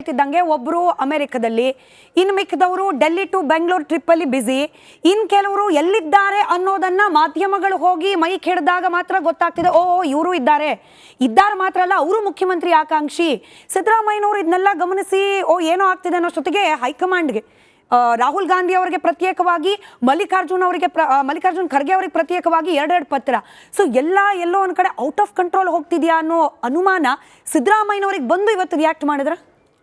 ಹೇಳ್ತಿದ್ದಂಗೆ ಒಬ್ರು ಅಮೆರಿಕದಲ್ಲಿ, ಇನ್ನು ಮಿಕ್ಕಿದವರು ಡೆಲ್ಲಿ ಟು ಬೆಂಗಳೂರು ಟ್ರಿಪ್ ಅಲ್ಲಿ ಬಿಸಿ, ಇನ್ ಕೆಲವರು ಎಲ್ಲಿದ್ದಾರೆ ಅನ್ನೋದನ್ನ ಮಾಧ್ಯಮಗಳು ಹೋಗಿ ಮೈಕ್ ಹಿಡಿದಾಗ ಮಾತ್ರ ಗೊತ್ತಾಗ್ತಿದೆ. ಓ ಇವರು ಇದ್ದಾರೆ ಮಾತ್ರ ಅಲ್ಲ, ಅವರು ಮುಖ್ಯಮಂತ್ರಿ ಆಕಾಂಕ್ಷಿ. ಸಿದ್ದರಾಮಯ್ಯನವರು ಇದನ್ನೆಲ್ಲ ಗಮನಿಸಿ ಏನೋ ಆಗ್ತಿದೆ ಅನ್ನೋಷ್ಟೊತ್ತಿಗೆ ಹೈಕಮಾಂಡ್ಗೆ ರಾಹುಲ್ ಗಾಂಧಿ ಅವರಿಗೆ ಪ್ರತ್ಯೇಕವಾಗಿ, ಮಲ್ಲಿಕಾರ್ಜುನ್ ಖರ್ಗೆ ಅವರಿಗೆ ಪ್ರತ್ಯೇಕವಾಗಿ ಎರಡೆರಡು ಪತ್ರ. ಸೊ ಎಲ್ಲೋ ಒಂದ್ ಕಡೆ ಔಟ್ ಆಫ್ ಕಂಟ್ರೋಲ್ ಹೋಗ್ತಿದ್ಯಾ ಅನ್ನೋ ಅನುಮಾನ ಸಿದ್ದರಾಮಯ್ಯನವರಿಗೆ ಬಂದು ಇವತ್ತು ರಿಯಾಕ್ಟ್ ಮಾಡಿದ್ರ?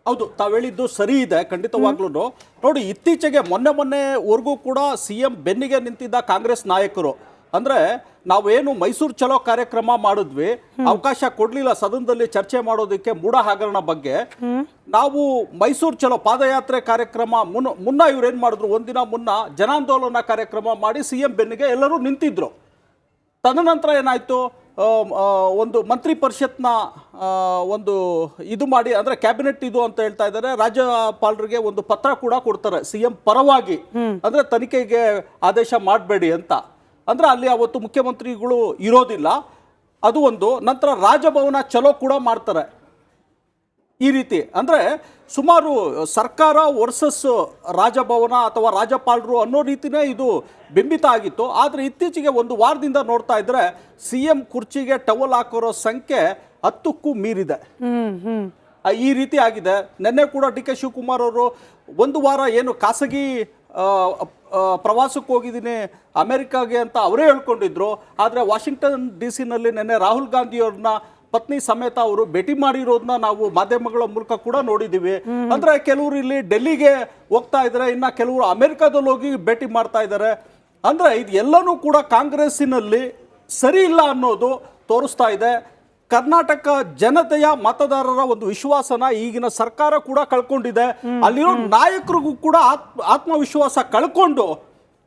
ಹೌದು, ತಾವು ಹೇಳಿದ್ದು ಸರಿ ಇದೆ ಖಂಡಿತವಾಗ್ಲೂ. ನೋಡಿ, ಇತ್ತೀಚೆಗೆ ಮೊನ್ನೆವರೆಗೂ ಕೂಡ ಸಿಎಂ ಬೆನ್ನಿಗೆ ನಿಂತಿದ್ದ ಕಾಂಗ್ರೆಸ್ ನಾಯಕರು, ಅಂದ್ರೆ ನಾವೇನು ಮೈಸೂರು ಚಲೋ ಕಾರ್ಯಕ್ರಮ ಮಾಡಿದ್ವಿ, ಅವಕಾಶ ಕೊಡ್ಲಿಲ್ಲ ಸದನದಲ್ಲಿ ಚರ್ಚೆ ಮಾಡೋದಕ್ಕೆ ಮೂಢ ಹಗರಣ ಬಗ್ಗೆ. ನಾವು ಮೈಸೂರು ಚಲೋ ಪಾದಯಾತ್ರೆ ಕಾರ್ಯಕ್ರಮ ಮುನ್ನ ಇವ್ರೇನ್ ಮಾಡಿದ್ರು, ಒಂದಿನ ಮುನ್ನ ಜನಾಂದೋಲನ ಕಾರ್ಯಕ್ರಮ ಮಾಡಿ ಸಿಎಂ ಬೆನ್ನಿಗೆ ಎಲ್ಲರೂ ನಿಂತಿದ್ರು. ತದನಂತರ ಏನಾಯ್ತು, ಒಂದು ಮಂತ್ರಿ ಪರಿಷತ್ನ ಒಂದು ಇದು ಮಾಡಿ, ಅಂದ್ರೆ ಕ್ಯಾಬಿನೆಟ್ ಇದು ಅಂತ ಹೇಳ್ತಾ ಇದ್ದಾರೆ, ರಾಜ್ಯಪಾಲರಿಗೆ ಒಂದು ಪತ್ರ ಕೂಡ ಕೊಡ್ತಾರೆ ಸಿಎಂ ಪರವಾಗಿ, ಅಂದ್ರೆ ತನಿಖೆಗೆ ಆದೇಶ ಮಾಡಬೇಡಿ ಅಂತ. ಅಂದ್ರೆ ಅಲ್ಲಿ ಅವತ್ತು ಮುಖ್ಯಮಂತ್ರಿಗಳು ಇರೋದಿಲ್ಲ, ಅದು ಒಂದು. ನಂತರ ರಾಜಭವನ ಚಲೋ ಕೂಡ ಮಾಡ್ತಾರೆ. ಈ ರೀತಿ ಅಂದ್ರೆ ಸುಮಾರು ಸರ್ಕಾರ ವರ್ಸಸ್ ರಾಜಭವನ ಅಥವಾ ರಾಜ್ಯಪಾಲರು ಅನ್ನೋ ರೀತಿನೇ ಇದು ಬಿಂಬಿತ ಆಗಿತ್ತು. ಆದರೆ ಇತ್ತೀಚೆಗೆ ಒಂದು ವಾರದಿಂದ ನೋಡ್ತಾ ಇದ್ರೆ ಸಿಎಂ ಕುರ್ಚಿಗೆ ಟವಲ್ ಹಾಕೋರೋ ಸಂಖ್ಯೆ 10ಕ್ಕೂ ಮೀರಿದೆ. ಈ ರೀತಿ ಆಗಿದೆ. ನಿನ್ನೆ ಕೂಡ ಡಿ ಕೆ ಶಿವಕುಮಾರ್ ಅವರು ಒಂದು ವಾರ ಏನು ಖಾಸಗಿ ಪ್ರವಾಸಕ್ಕೆ ಹೋಗಿದ್ದೀನಿ ಅಮೆರಿಕಾಗೆ ಅಂತ ಅವರೇ ಹೇಳ್ಕೊಂಡಿದ್ರು. ಆದರೆ ವಾಷಿಂಗ್ಟನ್ DC ನಲ್ಲಿ ನಿನ್ನೆ ರಾಹುಲ್ ಗಾಂಧಿ ಅವ್ರನ್ನ ಪತ್ನಿ ಸಮೇತ ಅವರು ಭೇಟಿ ಮಾಡಿರೋದನ್ನ ನಾವು ಮಾಧ್ಯಮಗಳ ಮೂಲಕ ಕೂಡ ನೋಡಿದ್ದೀವಿ. ಅಂದ್ರೆ ಕೆಲವರು ಇಲ್ಲಿ ಡೆಲ್ಲಿಗೆ ಹೋಗ್ತಾ ಇದ್ದಾರೆ, ಇನ್ನ ಕೆಲವರು ಅಮೆರಿಕಾದಲ್ಲಿ ಹೋಗಿ ಭೇಟಿ ಮಾಡ್ತಾ ಇದ್ದಾರೆ. ಅಂದ್ರೆ ಇದು ಎಲ್ಲನೂ ಕೂಡ ಕಾಂಗ್ರೆಸ್ಸಿನಲ್ಲಿ ಸರಿ ಇಲ್ಲ ಅನ್ನೋದು ತೋರಿಸ್ತಾ ಇದೆ. ಕರ್ನಾಟಕ ಜನತೆಯ ಮತದಾರರ ಒಂದು ವಿಶ್ವಾಸನ ಈಗಿನ ಸರ್ಕಾರ ಕೂಡ ಕಳ್ಕೊಂಡಿದೆ. ಅಲ್ಲಿರೋ ನಾಯಕರಿಗೂ ಕೂಡ ಆತ್ಮವಿಶ್ವಾಸ ಕಳ್ಕೊಂಡು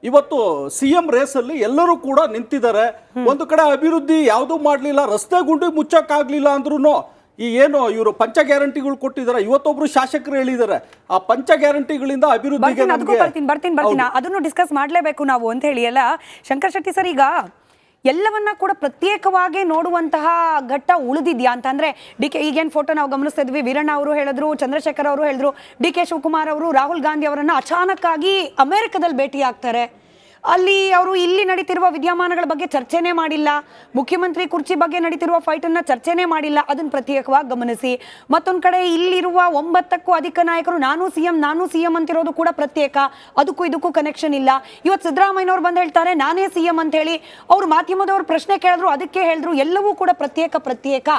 ಇವತ್ತು ಸಿಎಂ ರೇಸಲ್ಲಿ ಎಲ್ಲರೂ ಕೂಡ ನಿಂತಿದ್ದಾರೆ. ಒಂದು ಕಡೆ ಅಭಿವೃದ್ಧಿ ಯಾವುದೂ ಮಾಡಲಿಲ್ಲ, ರಸ್ತೆ ಗುಂಡಿ ಮುಚ್ಚಕ್ಕಾಗ್ಲಿಲ್ಲ ಅಂದ್ರೂ ಈ ಏನು ಇವರು ಪಂಚ ಗ್ಯಾರಂಟಿಗಳು ಕೊಟ್ಟಿದ್ದಾರೆ, ಇವತ್ತೊಬ್ರು ಶಾಸಕರು ಹೇಳಿದ್ದಾರೆ ಆ ಪಂಚ ಗ್ಯಾರಂಟಿಗಳಿಂದ ಅಭಿವೃದ್ಧಿಗೆ ಬರ್ತೀನಿ ಅದನ್ನು ಡಿಸ್ಕಸ್ ಮಾಡಲೇಬೇಕು ನಾವು ಅಂತ ಹೇಳಿ ಎಲ್ಲ. ಶಂಕರ್ ಶೆಟ್ಟಿ ಸರ್, ಈಗ ಎಲ್ಲವನ್ನ ಕೂಡ ಪ್ರತ್ಯೇಕವಾಗಿ ನೋಡುವಂತಹ ಘಟ್ಟ ಉಳಿದಿದ್ಯಾ ಅಂತಂದ್ರೆ ಈಗೇನು ಫೋಟೋ ನಾವು ಗಮನಿಸ್ತಾ ಇದ್ವಿ, ವೀರಣ್ಣ ಅವರು ಹೇಳಿದ್ರು, ಚಂದ್ರಶೇಖರ್ ಅವರು ಹೇಳಿದ್ರು, ಡಿ ಕೆ ಶಿವಕುಮಾರ್ ಅವರು ರಾಹುಲ್ ಗಾಂಧಿ ಅವರನ್ನ ಅಚಾನಕ್ ಆಗಿ ಅಮೆರಿಕದಲ್ಲಿ ಭೇಟಿ ಆಗ್ತಾರೆ. ಅಲ್ಲಿ ಅವರು ಇಲ್ಲಿ ನಡೀತಿರುವ ವಿದ್ಯಮಾನಗಳ ಬಗ್ಗೆ ಚರ್ಚೆನೇ ಮಾಡಿಲ್ಲ, ಮುಖ್ಯಮಂತ್ರಿ ಕುರ್ಚಿ ಬಗ್ಗೆ ನಡೀತಿರುವ ಫೈಟ್ ಅನ್ನ ಚರ್ಚೆನೇ ಮಾಡಿಲ್ಲ, ಅದನ್ನ ಪ್ರತ್ಯೇಕವಾಗಿ ಗಮನಿಸಿ. ಮತ್ತೊಂದ್ ಕಡೆ ಇಲ್ಲಿರುವ 9ಕ್ಕೂ ಅಧಿಕ ನಾಯಕರು ನಾನು ಸಿಎಂ ಅಂತಿರೋದು ಕೂಡ ಪ್ರತ್ಯೇಕ, ಅದಕ್ಕೂ ಇದಕ್ಕೂ ಕನೆಕ್ಷನ್ ಇಲ್ಲ. ಇವತ್ತು ಸಿದ್ದರಾಮಯ್ಯನವ್ರು ಬಂದು ಹೇಳ್ತಾರೆ ನಾನೇ ಸಿಎಂ ಅಂತ ಹೇಳಿ, ಅವ್ರು ಮಾಧ್ಯಮದವ್ರು ಪ್ರಶ್ನೆ ಕೇಳಿದ್ರು ಅದಕ್ಕೆ ಹೇಳಿದ್ರು ಎಲ್ಲವೂ ಕೂಡ ಪ್ರತ್ಯೇಕ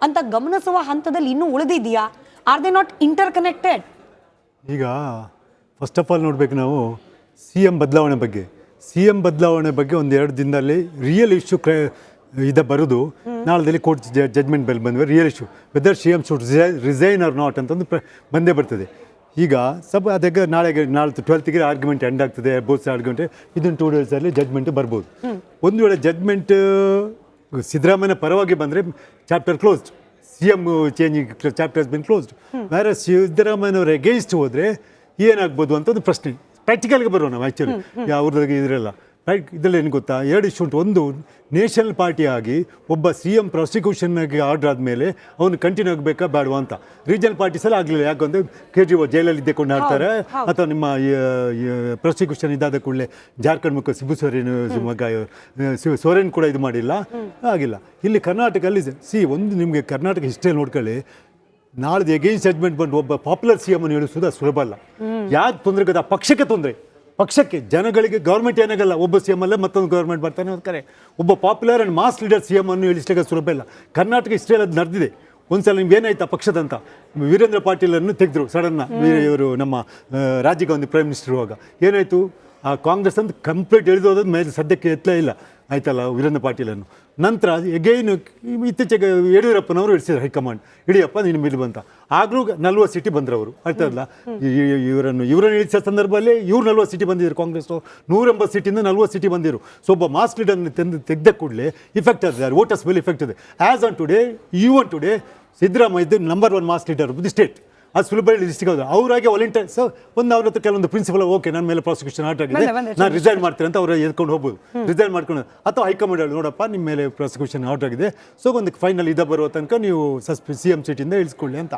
ಅಂತ ಗಮನಿಸುವ ಹಂತದಲ್ಲಿ ಇನ್ನೂ ಉಳಿದಿದೆಯಾ? Are they not interconnected? ಈಗ ಫಸ್ಟ್ ಆಫ್ ಆಲ್ ನೋಡ್ಬೇಕು ನಾವು ಸಿಎಂ ಬದಲಾವಣೆ ಬಗ್ಗೆ ಒಂದು 2 ದಿನದಲ್ಲಿ ರಿಯಲ್ ಇಶ್ಯೂ ಬರೋದು. ನಾಳದಲ್ಲಿ ಕೋರ್ಟ್ ಜಡ್ಜ್ಮೆಂಟ್ ಬೆಲ್ ಬಂದ್ವಿ, real issue whether C M should resign or not ಅಂತಂದು ಬಂದೇ ಬರ್ತದೆ. ಈಗ ಅದಕ್ಕೆ ನಾಳೆ 12ಗೆ ಆರ್ಗ್ಯುಮೆಂಟ್ ಎಂಡ್ ಆಗ್ತದೆ, ಬೋತ್ ಆರ್ಗ್ಯುಮೆಂಟ್. ಇದನ್ನು 2 ಡೇಸಲ್ಲಿ ಜಡ್ಜ್ಮೆಂಟ್ ಬರ್ಬೋದು. ಒಂದು ವೇಳೆ ಜಡ್ಜ್ಮೆಂಟ್ ಸಿದ್ದರಾಮಯ್ಯ ಪರವಾಗಿ ಬಂದರೆ chapter closed, CM changing chapter has been closed. ಬೇರೆ ಸಿದ್ದರಾಮಯ್ಯನವ್ರ ಅಗೇನ್ಸ್ಟ್ ಹೋದರೆ ಏನಾಗ್ಬೋದು ಅಂತ ಒಂದು ಪ್ರಶ್ನೆ. ಪ್ರಾಕ್ಟಿಕಲ್ಗೆ ಬರುವ ನಾವು ಆ್ಯಕ್ಚುಲಿ ಅವ್ರದ್ದು ಇದರೆಲ್ಲ ಇದರಲ್ಲಿ ಏನು ಗೊತ್ತಾ, 2 ಇಶ್ಯೂ ಉಂಟು. ಒಂದು, ನೇಷನಲ್ ಪಾರ್ಟಿ ಆಗಿ ಒಬ್ಬ ಸಿಎಂ ಪ್ರಾಸಿಕ್ಯೂಷನ್ಗೆ ಆರ್ಡರ್ ಆದಮೇಲೆ ಅವನು ಕಂಟಿನ್ಯೂ ಆಗಬೇಕಾ ಬೇಡವಾ ಅಂತ. ರೀಜನಲ್ ಪಾರ್ಟೀಸಲ್ಲಿ ಆಗಲಿಲ್ಲ, ಯಾಕಂದರೆ ಕೇಜ್ರಿವಾಲ್ ಜೈಲಲ್ಲಿ ಇದ್ದುಕೊಂಡು ಆಡ್ತಾರೆ, ಅಥವಾ ನಿಮ್ಮ ಪ್ರಾಸಿಕ್ಯೂಷನ್ ಇದಾದ ಕೂಡಲೇ ಜಾರ್ಖಂಡ್ ಮುಖ ಶಿಬು ಸೋರೆನ್ ಕೂಡ ಇದು ಮಾಡಿಲ್ಲ, ಆಗಿಲ್ಲ. ಇಲ್ಲಿ ಕರ್ನಾಟಕದಲ್ಲಿ ಒಂದು ನಿಮಗೆ ಕರ್ನಾಟಕ ಹಿಸ್ಟ್ರಿ ನೋಡ್ಕೊಳ್ಳಿ, ನಾಳೆ ಎಗೇನ್ಸ್ಟ್ ಜಡ್ಜ್ಮೆಂಟ್ ಬಂದು ಒಬ್ಬ ಪಾಪ್ಯುಲರ್ ಸಿ ಎಂ ಅನ್ನು ಹೇಳಿಸೋದು ಸುಲಭ ಅಲ್ಲ. ಯಾಕೆ ತೊಂದರೆ ಗೊತ್ತಾ? ಪಕ್ಷಕ್ಕೆ ತೊಂದರೆ, ಪಕ್ಷಕ್ಕೆ, ಜನಗಳಿಗೆ. ಗೌರ್ಮೆಂಟ್ ಏನಾಗಲ್ಲ, ಒಬ್ಬ ಸಿ ಎಂ ಅಲ್ಲೇ ಮತ್ತೊಂದು ಗೌರ್ಮೆಂಟ್ ಬರ್ತಾನೆ ಅಂತ ಕರೆ. ಒಬ್ಬ popular and mass leader C M ಅನ್ನು ಇಳಿಸ್ಲಿಕ್ಕೆ ಸುಲಭ ಇಲ್ಲ. ಕರ್ನಾಟಕ ಹಿಸ್ಟ್ರಿಯಲ್ಲಿ ಅದು ನಡೆದಿದೆ. ಒಂದ್ಸಲ ನಿಮ್ಗೆ ಏನಾಯ್ತಾ ಪಕ್ಷದಂತ ವೀರೇಂದ್ರ ಪಾಟೀಲನ್ನು ತೆಗೆದ್ರು ಸಡನ್ನ, ಇವರು ನಮ್ಮ ರಾಜ್ಯ ಗಾಂಧಿ ಪ್ರೈಮ್ ಮಿನಿಸ್ಟರ್ ಇರುವಾಗ ಏನಾಯಿತು, ಆ ಕಾಂಗ್ರೆಸ್ ಅಂತ ಕಂಪ್ಲೀಟ್ ಎಳೆದೋದು ಮೇಲೆ ಸದ್ಯಕ್ಕೆ ಎತ್ತಲೇ ಇಲ್ಲ ಆಯ್ತಲ್ಲ ವೀರೇಂದ್ರ ಪಾಟೀಲನ್ನು. ನಂತರ ಎಗೈನ್ ಇತ್ತೀಚೆಗೆ ಯಡಿಯೂರಪ್ಪನವರು ಇಳಿಸಿದ್ರು ಹೈಕಮಾಂಡ್, ಇಡಿಯಪ್ಪ ನೀನು ಮೇಲೆ ಬಂತ. ಆಗಲೂ 40 ಸೀಟಿ ಬಂದರು ಅವರು, ಆಯ್ತಲ್ಲ. ಇವರನ್ನು ಇಳಿಸೋ ಸಂದರ್ಭದಲ್ಲಿ ಇವ್ರು 40 ಸೀಟಿ ಬಂದಿದ್ರು, ಕಾಂಗ್ರೆಸ್ 180 ಸೀಟಿಂದ 40 ಸೀಟಿ ಬಂದಿರು. ಸೊ ಒಬ್ಬ ಮಾಸ್ ಲೀಡರ್ನ ತೆಗೆದ ಕೂಡಲೇ ಇಫೆಕ್ಟ್ ಇದೆ, ವೋಟರ್ಸ್ ಮೇಲೆ ಇಫೆಕ್ಟ್ ಇದೆ. As on today, today Siddaramaiah number 1 mass leader the state. ಅದು ಸುಲಭ ಲಿಸ್ಟಿಗೆ ಹೋದ್ರು. ಅವರಾಗೆ ವಾಲಂಟಿಯರ್ ಸೊ ಅವ್ರ ಹತ್ರ ಕೆಲವೊಂದು ಪ್ರಿನ್ಸಿಪಲ್ ಓಕೆ ನನ್ನ ಮೇಲೆ ಪ್ರಾಸಿಕ್ಯೂಷನ್ ಆರ್ಡರ್ ಆಗಿದೆ, ನಾನು ರಿಸೈನ್ ಮಾಡ್ತೀನಿ ಅಂತ ಅವ್ರು ಎದ್ಕೊಂಡು ಹೋಗ್ಬೋದು, ರಿಸೈನ್ ಮಾಡ್ಕೊಂಡು. ಅಥವಾ ಹೈಕಮಾಂಡ್ ಹೇಳಿ ನೋಡಪ್ಪ ನಿಮ್ಮ ಮೇಲೆ ಪ್ರಾಸಿಕ್ಯೂಷನ್ ಆರ್ಡರ್ ಆಗಿದೆ, ಸೊ ಒಂದು ಫೈನಲ್ ಬರುವ ತನಕ ನೀವು CM ಸೀಟಿಂದ ಇಳಿಸ್ಕೊಳ್ಳಿ ಅಂತ.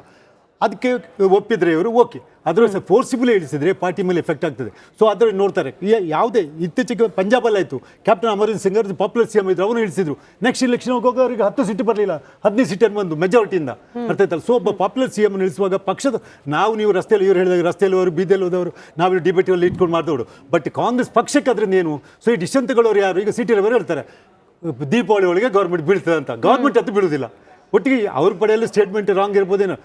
ಅದಕ್ಕೆ ಒಪ್ಪಿದ್ರೆ ಇವರು ಓಕೆ, ಅದರ ಫೋರ್ಸಿಬಲಿ ಇಳಿಸಿದ್ರೆ ಪಾರ್ಟಿ ಮೇಲೆ ಎಫೆಕ್ಟ್ ಆಗ್ತದೆ. ಸೊ ಅದರ ನೋಡ್ತಾರೆ. ಯಾವುದೇ ಇತ್ತೀಚೆಗೆ ಪಂಜಾಬಲ್ಲಿ ಆಯಿತು, ಕ್ಯಾಪ್ಟನ್ ಅಮರಿಂದರ್ ಸಿಂಗ್ ಅವರು ಪಾಪ್ಯುಲರ್ ಸಿ ಎಂ ಇದ್ರು, ಅವನು ಇಳಿಸಿದ್ರು. ನೆಕ್ಸ್ಟ್ ಇಲೆಕ್ಷನ್ ಹೋಗುವಾಗ ಅವರಿಗೆ 10 ಸೀಟ್ ಬರಲಿಲ್ಲ, 15 ಸೀಟನ್ನು ಬಂದು ಮೆಜಾರಿಟಿಯಿಂದ. ಅರ್ಥ ಆಯ್ತಲ್ಲ? ಸೊ ಒಬ್ಬ ಪಾಪ್ಯುಲರ್ ಸಿ ಎಂ ಇಳಿಸುವಾಗ ಪಕ್ಷದ ನೀವು ರಸ್ತೆಯಲ್ಲಿ ಇವ್ರು ಹೇಳಿದಾಗ ರಸ್ತೆಯಲ್ಲಿ ಹೋದ್ರು, ಬೀದಿಯಲ್ಲಿ ಹೋದವರು, ನಾವು ಡಿಬೇಟಲ್ಲಿ ಇಟ್ಕೊಂಡು ಮಾಡಿದವರು. ಬಟ್ ಕಾಂಗ್ರೆಸ್ ಪಕ್ಷಕ್ಕೆ ಅದರಿಂದ ಏನು? ಸೊ ಈ ಡಿಸಿಷನ್ ತಗೊಳ್ಳೋರು ಯಾರು? ಈಗ ಸಿಟಿಯಲ್ಲಿ ಹೇಳ್ತಾರೆ ದೀಪಾವಳಿ ಒಳಗೆ ಗೌರ್ಮೆಂಟ್ ಬೀಳ್ತದೆ ಅಂತ. ಗೌರ್ಮೆಂಟ್ ಅದು ಬೀಳುವುದಿಲ್ಲ. ಒಟ್ಟಿಗೆ ಅವ್ರ ಪಡೆಯಲು ಸ್ಟೇಟ್ಮೆಂಟ್ ರಾಂಗ್ ಇರ್ಬೋದೇನೋ.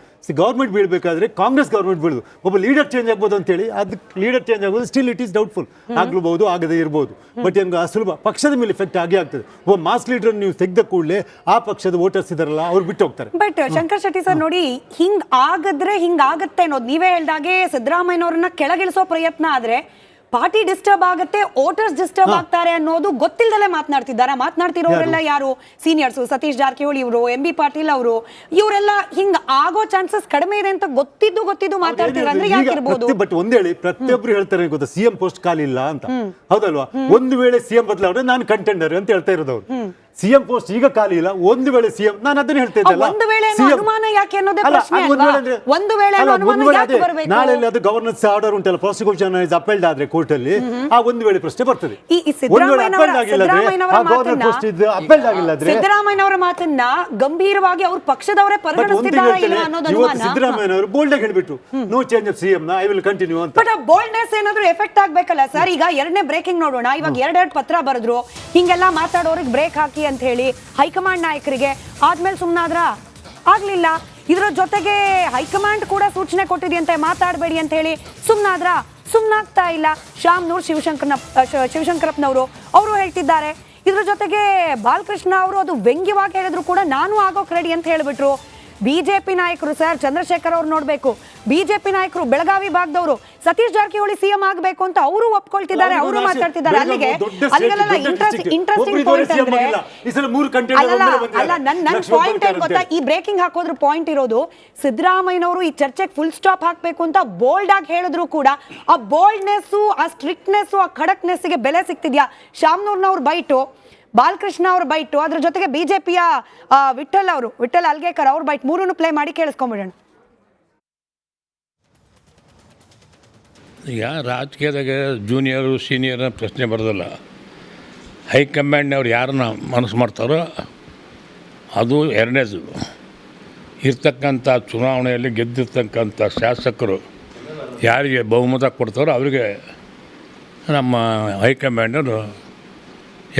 ಗೌರ್ಮೆಂಟ್ ಬೀಳಬೇಕಾದ್ರೆ ಕಾಂಗ್ರೆಸ್ ಗೌರ್ಮೆಂಟ್ ಬೀಳುದು, ಒಬ್ಬ ಲೀಡರ್ ಚೇಂಜ್ ಆಗ್ಬೋದು ಅಂತೇಳಿ. ಅದಕ್ಕೆ ಲೀಡರ್ ಚೇಂಜ್ ಆಗ್ಬೋದು, ಸ್ಟಿಲ್ ಇಟ್ ಈಸ್ ಡೌಟ್ಫುಲ್. ಆಗ್ಲೂಬಹುದು, ಆಗದೇ ಇರ್ಬೋದು. ಬಟ್ ಹೆಂಗೆ ಅಸುಲಭ ಪಕ್ಷದ ಮೇಲೆ ಇಫೆಕ್ಟ್ ಆಗೇ ಆಗ್ತದೆ. ಒಬ್ಬ ಮಾಸ್ ಲೀಡರ್ ನೀವು ತೆಗೆದ ಕೂಡಲೇ ಆ ಪಕ್ಷದ ವೋಟರ್ಸ್ ಇದಾರಲ್ಲ ಅವ್ರು ಬಿಟ್ಟು ಹೋಗ್ತಾರೆ. ಬಟ್ ಶಂಕರ್ ಶೆಟ್ಟಿ ಸರ್ ನೋಡಿ, ಹಿಂಗ್ ಆಗಿದ್ರೆ ಹಿಂಗಾಗತ್ತೆ ಅನ್ನೋದು ನೀವೇ ಹೇಳ್ದಾಗೆ ಸಿದ್ದರಾಮಯ್ಯನವ್ರನ್ನ ಕೆಳಗಿಳಿಸೋ ಪ್ರಯತ್ನ ಆದ್ರೆ ಪಾರ್ಟಿ ಡಿಸ್ಟರ್ಬ್ ಆಗುತ್ತೆ, ವೋಟರ್ಸ್ ಡಿಸ್ಟರ್ಬ್ ಆಗ್ತಾರೆ ಅನ್ನೋದು ಗೊತ್ತಿಲ್ಲದಲ್ಲೇ ಮಾತನಾಡ್ತಿರೋರೆಲ್ಲ ಯಾರು? ಸೀನಿಯರ್ಸು, ಸತೀಶ್ ಜಾರಕಿಹೊಳಿ ಇವರು, ಎಂ ಬಿ ಪಾಟೀಲ್ ಅವರು, ಇವರೆಲ್ಲ ಹಿಂಗ ಆಗೋ ಚಾನ್ಸಸ್ ಕಡಿಮೆ ಇದೆ ಅಂತ ಗೊತ್ತಿದ್ದು ಮಾತಾಡ್ತಿಲ್ಲ ಅಂದ್ರೆ ಯಾಕಿರ್ಬೋದು? ಬಟ್ ಒಂದ್ ಹೇಳಿ, ಪ್ರತಿಯೊಬ್ರು ಹೇಳ್ತಾರೆ ಗೊತ್ತಾ, ಸಿಎಂ ಪೋಸ್ಟ್ ಖಾಲಿ ಇಲ್ಲ ಅಂತ. ಹೌದಲ್ವಾ? ಒಂದು ವೇಳೆ ಸಿಎಂ ಬದಲಾವಣೆ ನಾನು ಕಂಟೆಂಡರ್ ಅಂತ ಹೇಳ್ತಾ ಇರೋದವ್ರು. ಸಿಎಂ ಪೋಸ್ಟ್ ಈಗ ಖಾಲಿ ಇಲ್ಲ, ಒಂದು ವೇಳೆ ಸಿಎಂ, ನಾನು ಅದನ್ನ ಹೇಳ್ತಾ ಇದ್ದಲ್ಲ. ಒಂದು ವೇಳೆ ಅನುಮಾನ ಯಾಕೆ ಅನ್ನೋದೇ ಪ್ರಶ್ನೆ ಅಲ್ವಾ? ಒಂದು ವೇಳೆ ಅನುಮಾನ ಯಾಕೆ ಬರಬೇಕು? ನಾಳೆ ಅದು ಗವರ್ನೆನ್ಸ್ ಆರ್ಡರ್ ಉಂಟಲ್ಲ, ಪ್ರಾಸಿಕ್ಯೂಷನ್ ಇಸ್ ಅಪೀಲ್ಡ್ ಆದ್ರೆ ಕೋರ್ಟ್ ಅಲ್ಲಿ, ಆ ಒಂದು ವೇಳೆ ಪ್ರಶ್ನೆ ಬರ್ತದೆ. ಸಿದ್ದರಾಮಯ್ಯನವರ ಮಾತನ್ನ ಗಂಭೀರವಾಗಿ ಅವ್ರ ಪಕ್ಷದವರೇ ಪರಿಗಣಿಸ್ತಿದ್ದಾರಾ ಇಲ್ವಾ ಅನ್ನೋದು ಅನುಮಾನ. ಸಿದ್ದರಾಮಯ್ಯನವರು ಬೋಲ್ಡ್ ಆಗಿ ಹೇಳ್ಬಿಟ್ಟು no change of CM, I will continue ಅಂತ. ಬಟ್ ಆ ಬೋಲ್ಡ್ನೆಸ್ ಏನಾದ್ರೂ ಎಫೆಕ್ಟ್ ಆಗ್ಬೇಕಲ್ಲ ಸರ್. ಈಗ ಎರಡನೇ ಬ್ರೇಕಿಂಗ್ ನೋಡೋಣ. ಇವಾಗ ಎರಡೆರಡು ಪತ್ರ ಬರೆದ್ರು, ಹಿಂಗೆಲ್ಲ ಮಾತಾಡೋರಿಗೆ ಬ್ರೇಕ್ ಹಾಕಿ ಅಂತ ಹೇಳಿ ಹೈಕಮಾಂಡ್ ನಾಯಕರಿಗೆ. ಆದ್ಮೇಲೆ ಸುಮ್ನಾದ್ರ? ಆಗ್ಲಿಲ್ಲ. ಇದರ ಜೊತೆಗೆ ಹೈಕಮಾಂಡ್ ಕೂಡ ಸೂಚನೆ ಕೊಟ್ಟಿದೆಯಂತೆ ಮಾತಾಡಬೇಡಿ ಅಂತ ಹೇಳಿ. ಸುಮ್ನಾಗ್ತಾ ಇಲ್ಲ. ಶಾಮನೂರ್ ಶಿವಶಂಕರಪ್ಪನವರು ಅವರು ಹೇಳ್ತಿದ್ದಾರೆ. ಇದ್ರ ಜೊತೆಗೆ ಬಾಲಕೃಷ್ಣ ಅವರು ಅದು ವ್ಯಂಗ್ಯವಾಗಿ ಹೇಳಿದ್ರು ಕೂಡ ನಾನು ಆಗೋಕ್ ರೆಡಿ ಅಂತ ಹೇಳ್ಬಿಟ್ರು. ಬಿಜೆಪಿ ನಾಯಕರು ಸರ್, ಚಂದ್ರಶೇಖರ್ ಅವ್ರು ನೋಡ್ಬೇಕು, ಬಿಜೆಪಿ ನಾಯಕರು ಬೆಳಗಾವಿ ಭಾಗದವರು ಸತೀಶ್ ಜಾರಕಿಹೊಳಿ ಸಿಎಂ ಆಗಬೇಕು ಅಂತ ಅವರು ಒಪ್ಕೊಳ್ತಿದ್ದಾರೆ, ಅವರು ಮಾತಾಡ್ತಿದ್ದಾರೆ. ಅಲ್ಲಿಗೆಲ್ಲ ಇಂಟ್ರೆಸ್ಟಿಂಗ್ ಪಾಯಿಂಟ್ ಅಂದ್ರೆ ಅಲ್ಲ, ನನ್ನ ಪಾಯಿಂಟ್ ಏನ್ ಗೊತ್ತಾ, ಈ ಬ್ರೇಕಿಂಗ್ ಹಾಕೋದ್ರ ಪಾಯಿಂಟ್ ಇರೋದು, ಸಿದ್ದರಾಮಯ್ಯನವರು ಈ ಚರ್ಚೆಗೆ ಫುಲ್ ಸ್ಟಾಪ್ ಹಾಕ್ಬೇಕು ಅಂತ ಬೋಲ್ಡ್ ಆಗಿ ಹೇಳಿದ್ರು ಕೂಡ ಆ ಬೋಲ್ಡ್ನೆಸ್, ಆ ಸ್ಟ್ರಿಕ್ಟ್ನೆಸ್, ಆ ಖಡಕ್ನೆಸ್ ಗೆ ಬೆಲೆ ಸಿಗ್ತಿದ್ಯಾ? ಶಾಮನೂರ್ನವ್ರ ಬೈಟು, ಬಾಲಕೃಷ್ಣ ಅವ್ರ ಬೈಟು, ಅದ್ರ ಜೊತೆಗೆ ಬಿಜೆಪಿಯ ವಿಠಲ್ ಅಲ್ಗೇಕರ್ ಅವ್ರ ಬೈಟ್, ಮೂರನ್ನು ಪ್ಲೇ ಮಾಡಿ ಕೇಳಿಸ್ಕೊಂಡ್ಬಿಡೋಣ. ಈಗ ರಾಜಕೀಯದಾಗ ಜೂನಿಯರು ಸೀನಿಯರ್ ಪ್ರಶ್ನೆ ಬರೋದಿಲ್ಲ. ಹೈಕಮಾಂಡ್ನವ್ರು ಯಾರನ್ನ ಮನಸ್ಸು ಮಾಡ್ತಾರೋ ಅದು ಎರಡನೇದು. ಇರ್ತಕ್ಕಂಥ ಚುನಾವಣೆಯಲ್ಲಿ ಗೆದ್ದಿರ್ತಕ್ಕಂಥ ಶಾಸಕರು ಯಾರಿಗೆ ಬಹುಮತ ಕೊಡ್ತಾರೋ ಅವರಿಗೆ ನಮ್ಮ ಹೈಕಮಾಂಡರು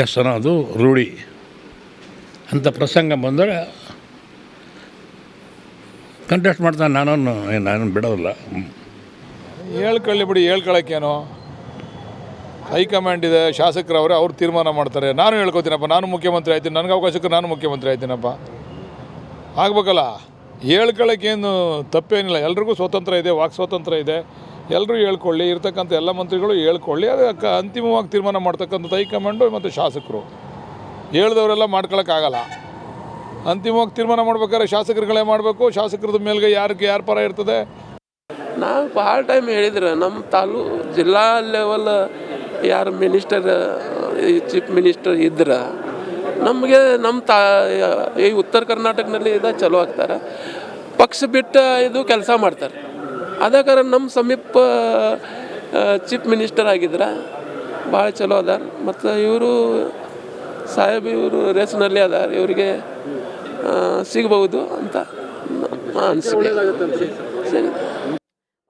ಎಸ್ ಅನ್ನೋದು ರೂಢಿ. ಅಂಥ ಪ್ರಸಂಗ ಬಂದರೆ ಕಂಟೆಸ್ಟ್ ಮಾಡ್ತಾನೆ. ನಾನು ಬಿಡೋದಿಲ್ಲ. ಹೇಳ್ಕೊಳ್ಳಿ ಬಿಡಿ, ಹೇಳ್ಕೊಳಕ್ಕೇನು. ಹೈಕಮಾಂಡ್ ಇದೆ, ಶಾಸಕರವರೇ ಅವ್ರು ತೀರ್ಮಾನ ಮಾಡ್ತಾರೆ. ನಾನು ಹೇಳ್ಕೊತೀನಪ್ಪ, ನಾನು ಮುಖ್ಯಮಂತ್ರಿ ಆಯ್ತೀನಿ, ನನಗೆ ಅವಕಾಶಕ್ಕೆ ನಾನು ಮುಖ್ಯಮಂತ್ರಿ ಆಯ್ತೀನಪ್ಪ, ಆಗ್ಬೇಕಲ್ಲ. ಹೇಳ್ಕೊಳ್ಳೋಕ್ಕೇನು ತಪ್ಪೇನಿಲ್ಲ. ಎಲ್ರಿಗೂ ಸ್ವಾತಂತ್ರ್ಯ ಇದೆ, ವಾಕ್ ಸ್ವಾತಂತ್ರ್ಯ ಇದೆ. ಎಲ್ಲರೂ ಹೇಳ್ಕೊಳ್ಳಿ, ಇರ್ತಕ್ಕಂಥ ಎಲ್ಲ ಮಂತ್ರಿಗಳು ಹೇಳ್ಕೊಳ್ಳಿ. ಅದಕ್ಕೆ ಅಂತಿಮವಾಗಿ ತೀರ್ಮಾನ ಮಾಡ್ತಕ್ಕಂಥದ್ದು ಹೈಕಮಾಂಡು ಮತ್ತು ಶಾಸಕರು. ಹೇಳ್ದವರೆಲ್ಲ ಮಾಡ್ಕೊಳಕ್ಕಾಗಲ್ಲ. ಅಂತಿಮವಾಗಿ ತೀರ್ಮಾನ ಮಾಡ್ಬೇಕಾದ್ರೆ ಶಾಸಕರುಗಳೇ ಮಾಡಬೇಕು. ಶಾಸಕರದ ಮೇಲ್ಗೆ ಯಾರ ಪರ ಇರ್ತದೆ? ನಾವು ಭಾಳ ಟೈಮ್ ಹೇಳಿದ್ರೆ ನಮ್ಮ ಜಿಲ್ಲಾ ಲೆವೆಲ್ ಯಾರು ಮಿನಿಸ್ಟರ್, ಚೀಫ್ ಮಿನಿಸ್ಟರ್ ಇದ್ರೆ ನಮಗೆ ಈ ಉತ್ತರ ಕರ್ನಾಟಕದಲ್ಲಿ ಚಲೋ ಆಗ್ತಾರೆ. ಪಕ್ಷ ಬಿಟ್ಟು ಇದು ಕೆಲಸ ಮಾಡ್ತಾರೆ. ಅದ ಕಾರಣ ನಮ್ಮ ಸಮೀಪ ಚೀಫ್ ಮಿನಿಸ್ಟರ್ ಆಗಿದ್ರೆ ಭಾಳ ಚಲೋ ಅದಾರ. ಮತ್ತು ಇವರು ಇವರು ರೇಸ್ನಲ್ಲಿ ಅದಾರ, ಇವರಿಗೆ ಸಿಗ್ಬೋದು ಅಂತ ಅನಿಸಿಕೆ.